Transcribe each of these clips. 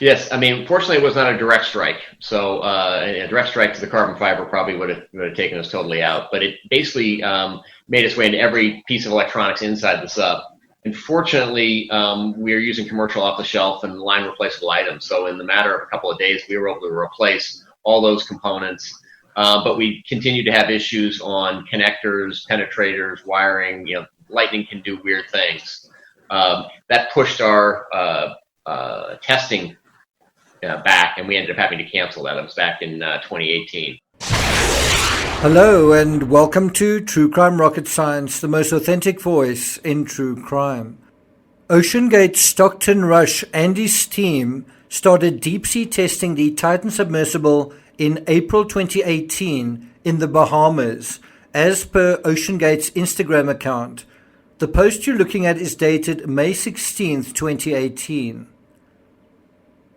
Yes, I mean, fortunately, it was not a direct strike. So a direct strike to the carbon fiber probably would have taken us totally out. But it basically made its way into every piece of electronics inside the sub. And fortunately, we are using commercial off-the-shelf and line replaceable items. So in the matter of a couple of days, we were able to replace all those components. But we continue to have issues on connectors, penetrators, wiring. Lightning can do weird things. That pushed our testing back, and we ended up having to cancel that. It was back in 2018. Hello and welcome to True Crime Rocket Science, the most authentic voice in true crime. OceanGate Stockton Rush and his team started deep-sea testing the Titan submersible in April 2018 in the Bahamas, as per OceanGate's Instagram account. The post you're looking at is dated May 16th, 2018.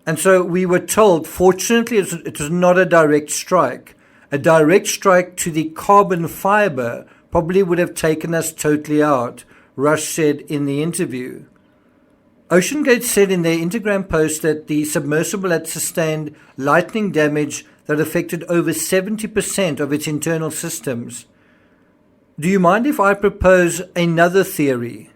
And so we were told, fortunately, it was not a direct strike. A direct strike to the carbon fiber probably would have taken us totally out, Rush said in the interview. OceanGate said in their Instagram post that the submersible had sustained lightning damage that affected over 70% of its internal systems. Do you mind if I propose another theory?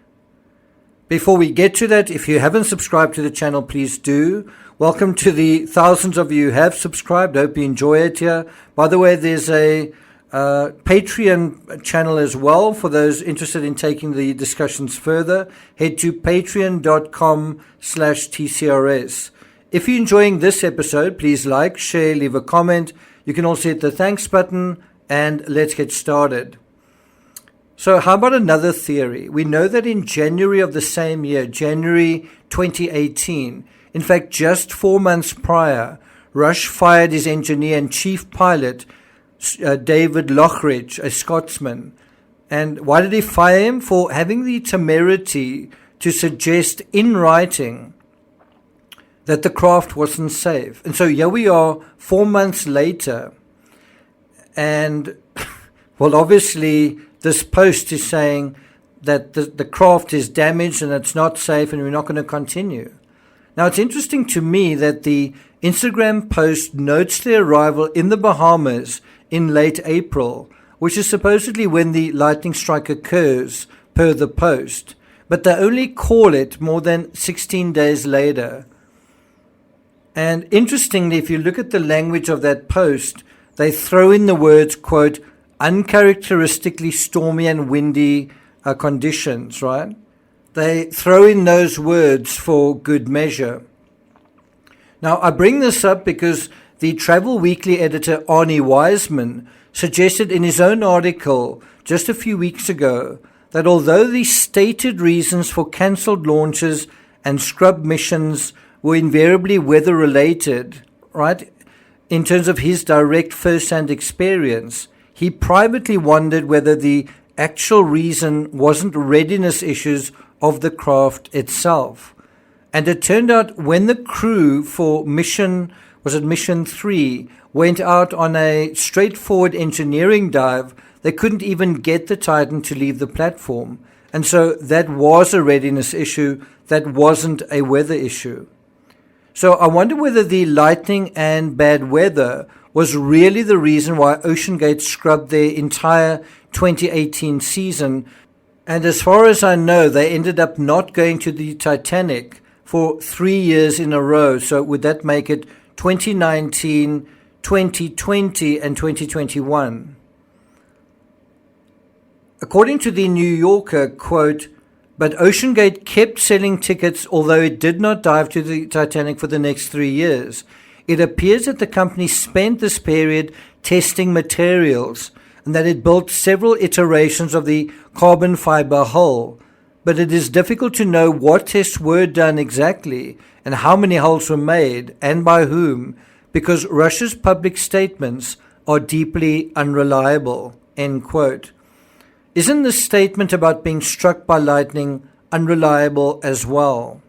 Before we get to that, if you haven't subscribed to the channel, please do. Welcome to the thousands of you who have subscribed. I hope you enjoy it here. By the way, there's a Patreon channel as well for those interested in taking the discussions further. Head to patreon.com/TCRS. If you're enjoying this episode, please like, share, leave a comment. You can also hit the thanks button, and let's get started. So how about another theory? We know that in January of the same year, January 2018, in fact, just 4 months prior, Rush fired his engineer and chief pilot, David Lochridge, a Scotsman. And why did he fire him? For having the temerity to suggest in writing that the craft wasn't safe. And so here we are 4 months later. And, well, obviously, this post is saying that the craft is damaged and it's not safe and we're not going to continue. Now, it's interesting to me that the Instagram post notes the arrival in the Bahamas in late April, which is supposedly when the lightning strike occurs, per the post. But they only call it more than 16 days later. And interestingly, if you look at the language of that post, they throw in the words, quote, uncharacteristically stormy and windy conditions, right? They throw in those words for good measure. Now, I bring this up because the Travel Weekly editor Arnie Wiseman suggested in his own article just a few weeks ago that although the stated reasons for cancelled launches and scrub missions were invariably weather-related, right, in terms of his direct first-hand experience, he privately wondered whether the actual reason wasn't readiness issues of the craft itself. And it turned out when the crew for mission 3, went out on a straightforward engineering dive, they couldn't even get the Titan to leave the platform. And so that was a readiness issue, that wasn't a weather issue. So I wonder whether the lightning and bad weather was really the reason why OceanGate scrubbed their entire 2018 season. And as far as I know, they ended up not going to the Titanic for 3 years in a row. So would that make it 2019, 2020, and 2021? According to the New Yorker, quote, but OceanGate kept selling tickets although it did not dive to the Titanic for the next 3 years. It appears that the company spent this period testing materials and that it built several iterations of the carbon fiber hull. But it is difficult to know what tests were done exactly and how many hulls were made and by whom, because Russia's public statements are deeply unreliable, end quote. Isn't the statement about being struck by lightning unreliable as well?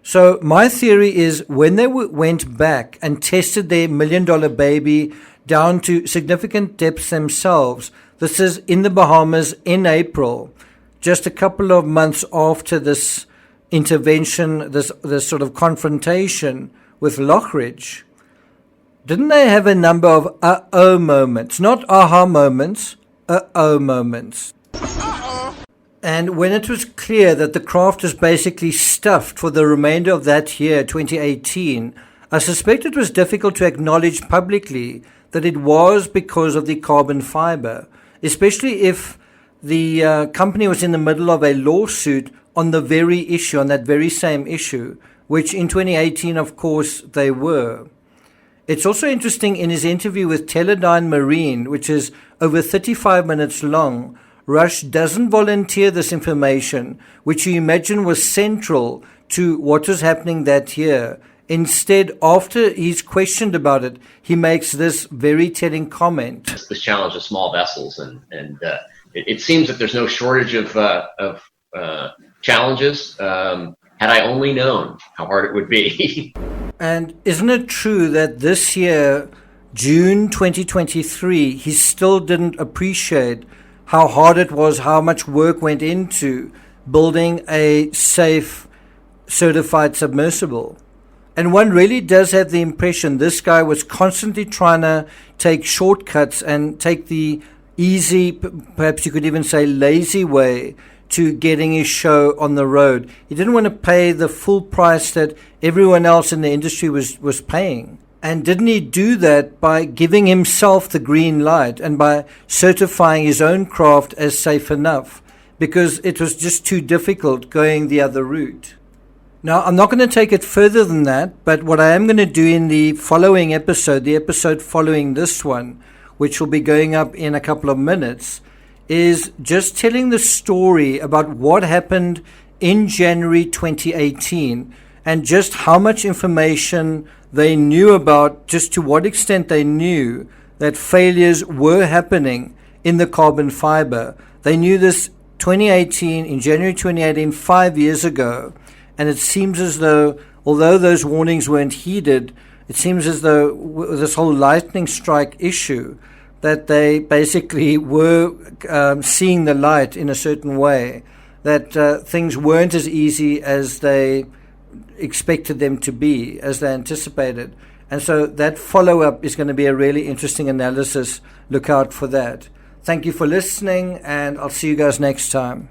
So my theory is when they went back and tested their $1 million baby down to significant depths themselves, this is in the Bahamas in April, just a couple of months after this intervention, this sort of confrontation with Lockridge, didn't they have a number of uh-oh moments? Not aha moments, uh-oh moments. And when it was clear that the craft was basically stuffed for the remainder of that year, 2018, I suspect it was difficult to acknowledge publicly that it was because of the carbon fiber, especially if the company was in the middle of a lawsuit on the very issue, on that very same issue, which in 2018, of course, they were. It's also interesting in his interview with Teledyne Marine, which is over 35 minutes long, Rush doesn't volunteer this information, which you imagine was central to what was happening that year. Instead, after he's questioned about it, he makes this very telling comment. This challenge of small vessels, and it seems that there's no shortage of challenges. Had I only known how hard it would be. And isn't it true that this year, June 2023, he still didn't appreciate how hard it was, how much work went into building a safe, certified submersible? And one really does have the impression this guy was constantly trying to take shortcuts and take the easy, perhaps you could even say lazy way to getting his show on the road. He didn't want to pay the full price that everyone else in the industry was paying. And didn't he do that by giving himself the green light and by certifying his own craft as safe enough? Because it was just too difficult going the other route. Now, I'm not going to take it further than that, but what I am going to do in the following episode, the episode following this one, which will be going up in a couple of minutes, is just telling the story about what happened in January 2018 and just how much information they knew about, just to what extent they knew that failures were happening in the carbon fiber. They knew this in January 2018, 5 years ago. And it seems as though, although those warnings weren't heeded, it seems as though this whole lightning strike issue, that they basically were seeing the light in a certain way, that things weren't as easy as they expected them to be, as they anticipated. And so that follow-up is going to be a really interesting analysis. Look out for that. Thank you for listening, and I'll see you guys next time.